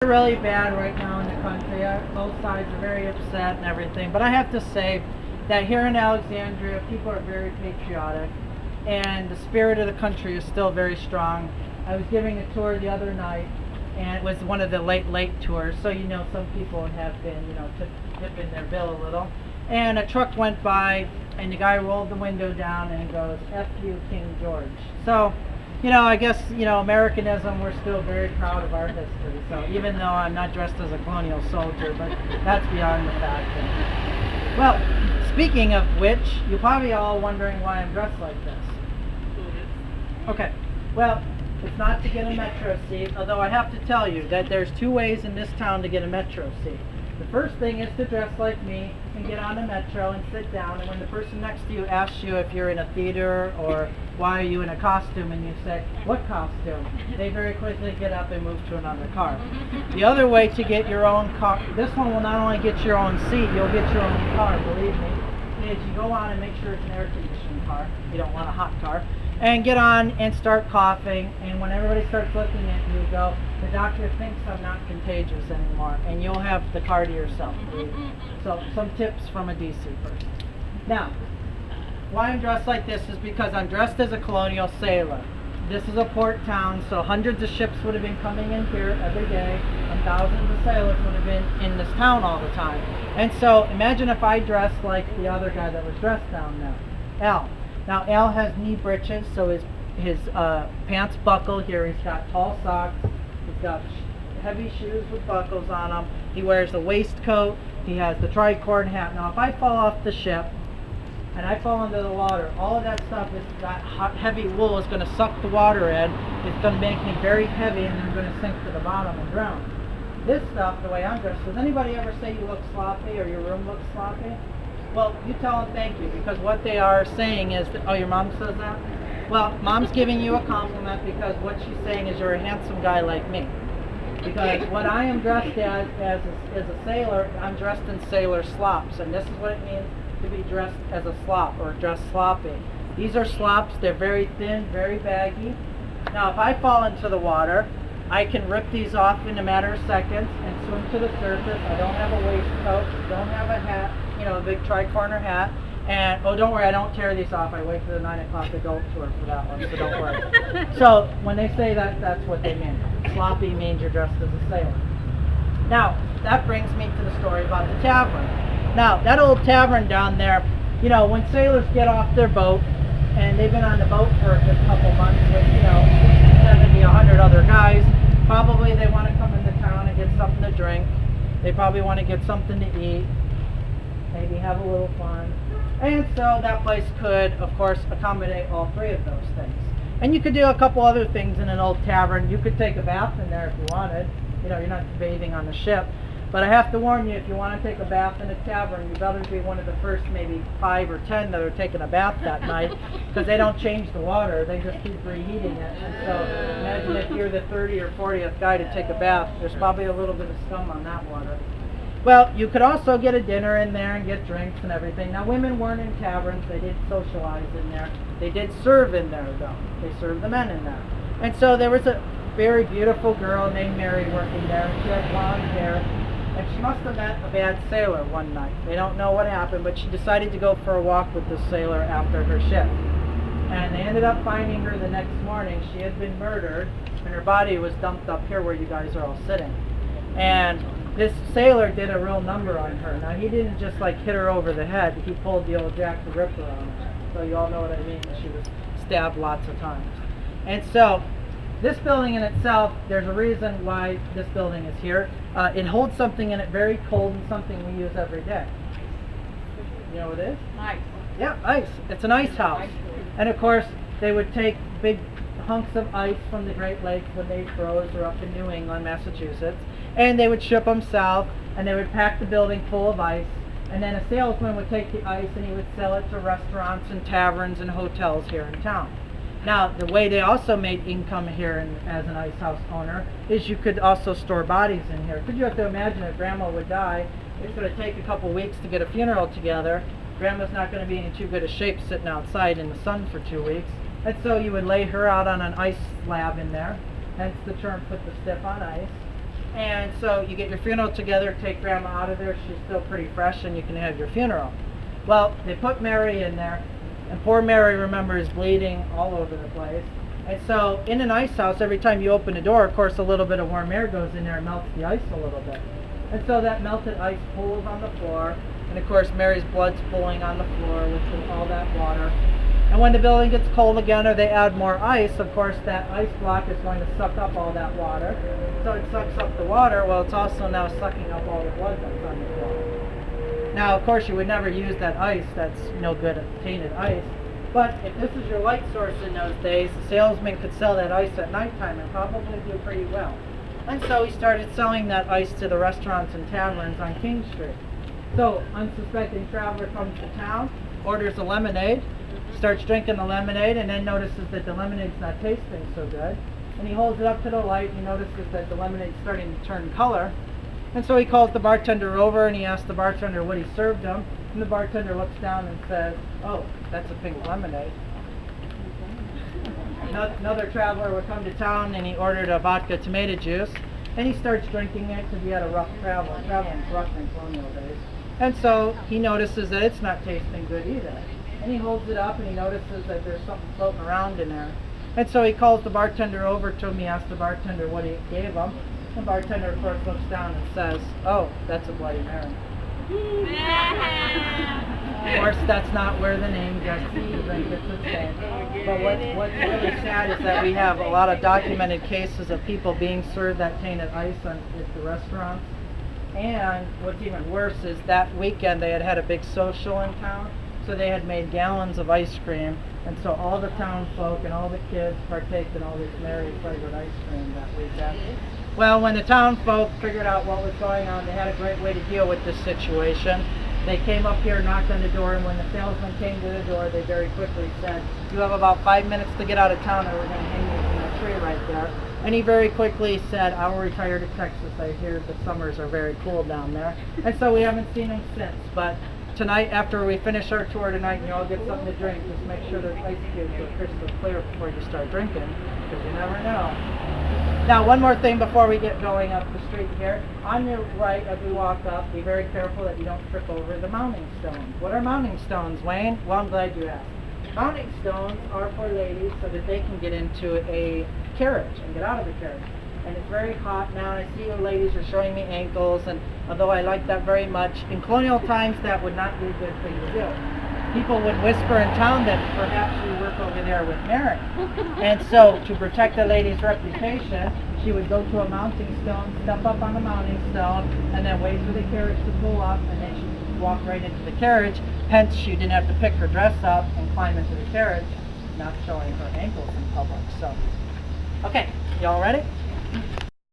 Really bad right now in the country. Both sides are very upset and everything. But I have to say that here in Alexandria, people are very patriotic, and the spirit of the country is still very strong. I was giving a tour the other night, and it was one of the late tours. So some people have been tipping their bill a little. And a truck went by, and the guy rolled the window down and goes, "F you, King George." So. I guess, Americanism, we're still very proud of our history. So even though I'm not dressed as a colonial soldier, but that's beyond the fact. Well, speaking of which, you're probably all wondering why I'm dressed like this. Okay, well, it's not to get a metro seat, although I have to tell you that there's two ways in this town to get a metro seat. The first thing is to dress like me and get on the metro and sit down, and when the person next to you asks you if you're in a theater or why are you in a costume, and you say, "What costume?" they very quickly get up and move to another car. The other way to get your own car, this one will not only get your own seat, you'll get your own car, believe me, is you go on and make sure it's an air-conditioned car. You don't want a hot car. And get on and start coughing, and when everybody starts looking at you, go, "The doctor thinks I'm not contagious anymore," and you'll have the car to yourself. So some tips from a DC person. Now, why I'm dressed like this is because I'm dressed as a colonial sailor. This is a port town, so hundreds of ships would have been coming in here every day, and thousands of sailors would have been in this town all the time. And so imagine if I dressed like the other guy that was dressed down there, Al. Now Al has knee breeches, so his pants buckle here. He's got tall socks. He's got heavy shoes with buckles on them. He wears a waistcoat. He has the tricorn hat. Now if I fall off the ship and I fall into the water, all of that stuff, that heavy wool is going to suck the water in. It's going to make me very heavy, and I'm going to sink to the bottom and drown. This stuff, the way I'm dressed, does anybody ever say you look sloppy or your room looks sloppy? Well, you tell them thank you, because what they are saying is that, oh, your mom says that? Well, mom's giving you a compliment, because what she's saying is you're a handsome guy like me. Because what I am dressed as a sailor, I'm dressed in sailor slops, and this is what it means to be dressed as a slop, or dressed sloppy. These are slops. They're very thin, very baggy. Now, if I fall into the water, I can rip these off in a matter of seconds and swim to the surface. I don't have a waistcoat, don't have a hat, a big tri-corner hat. And, oh, don't worry, I don't tear these off. I wait for the 9 o'clock adult tour for that one, so don't worry. So when they say that, that's what they mean. Sloppy means you're dressed as a sailor. Now, that brings me to the story about the tavern. Now, that old tavern down there, when sailors get off their boat, and they've been on the boat for a good couple months with, 70, 100 other guys, probably they want to come into town and get something to drink. They probably want to get something to eat, maybe have a little fun. And so that place could, of course, accommodate all three of those things. And you could do a couple other things in an old tavern. You could take a bath in there if you wanted. You're not bathing on the ship. But I have to warn you, if you want to take a bath in a tavern, you better be one of the first maybe 5 or 10 that are taking a bath that night, because they don't change the water, they just keep reheating it. And so imagine if you're the 30th or 40th guy to take a bath, there's probably a little bit of scum on that water. Well, you could also get a dinner in there and get drinks and everything. Now, women weren't in taverns, they didn't socialize in there. They did serve in there, though. They served the men in there. And so there was a very beautiful girl named Mary working there. She had blonde hair. And she must have met a bad sailor one night. They don't know what happened, but she decided to go for a walk with this sailor after her shift. And they ended up finding her the next morning. She had been murdered, and her body was dumped up here where you guys are all sitting. And this sailor did a real number on her. Now, he didn't just hit her over the head. He pulled the old Jack the Ripper on her. So you all know what I mean. She was stabbed lots of times. And so this building in itself, there's a reason why this building is here. It holds something in it very cold, and something we use every day. You know what it is? Ice. Yeah, ice. It's an ice house. And of course, they would take big hunks of ice from the Great Lakes when they froze, or up in New England, Massachusetts, and they would ship them south, and they would pack the building full of ice, and then a salesman would take the ice and he would sell it to restaurants and taverns and hotels here in town. Now, the way they also made income here as an ice house owner is you could also store bodies in here. Could you have to imagine if Grandma would die, it's going to take a couple weeks to get a funeral together. Grandma's not going to be in too good a shape sitting outside in the sun for 2 weeks. And so you would lay her out on an ice slab in there, hence the term put the stiff on ice. And so you get your funeral together, take Grandma out of there, she's still pretty fresh, and you can have your funeral. Well, they put Mary in there, and poor Mary, remember, is bleeding all over the place. And so in an ice house, every time you open the door, of course, a little bit of warm air goes in there and melts the ice a little bit. And so that melted ice pools on the floor, and of course Mary's blood's pooling on the floor with all that water. And when the building gets cold again or they add more ice, of course that ice block is going to suck up all that water. So it sucks up the water, well it's also now sucking up all the blood that's on the floor. Now of course you would never use that ice, that's no good at tainted ice. But if this is your light source in those days, the salesman could sell that ice at nighttime and probably do pretty well. And so he started selling that ice to the restaurants and taverns on King Street. So, unsuspecting traveler comes to town, orders a lemonade, starts drinking the lemonade, and then notices that the lemonade's not tasting so good. And he holds it up to the light, and he notices that the lemonade's starting to turn color. And so he calls the bartender over, and he asks the bartender what he served him. And the bartender looks down and says, "Oh, that's a pink lemonade." Another traveler would come to town, and he ordered a vodka tomato juice. And he starts drinking it because he had a rough traveling's rough in colonial days. And so he notices that it's not tasting good either. And he holds it up and he notices that there's something floating around in there. And so he calls the bartender over to him. He asks the bartender what he gave him. The bartender, of course, looks down and says, "Oh, that's a Bloody Mary." Of course, that's not where the name gets the drink gets its name. But what's really sad is that we have a lot of documented cases of people being served that tainted ice at the restaurants. And what's even worse is that weekend they had had a big social in town, so they had made gallons of ice cream, and so all the town folk and all the kids partaked in all this Mary flavored ice cream that weekend. Well, when the town folk figured out what was going on, they had a great way to deal with this situation. They came up here, knocked on the door, and when the salesman came to the door, they very quickly said, "You have about 5 minutes to get out of town or we're going to hang you from the tree right there." And he very quickly said, "I will retire to Texas. I hear the summers are very cool down there." And so we haven't seen him since. But tonight, after we finish our tour tonight and you all get something to drink, just make sure those ice cubes are crystal clear before you start drinking, because you never know. Now, one more thing before we get going up the street here. On your right, as we walk up, be very careful that you don't trip over the mounting stones. What are mounting stones, Wayne? Well, I'm glad you asked. Mounting stones are for ladies so that they can get into a carriage and get out of the carriage. And it's very hot now, and I see you ladies are showing me ankles, and although I like that very much, in colonial times that would not be a good thing to do. People would whisper in town that perhaps you work over there with Mary. And so, to protect the lady's reputation, she would go to a mounting stone, step up on the mounting stone, and then wait for the carriage to pull up, and then she would walk right into the carriage. Hence, she didn't have to pick her dress up and climb into the carriage, not showing her ankles in public. So, okay, y'all ready?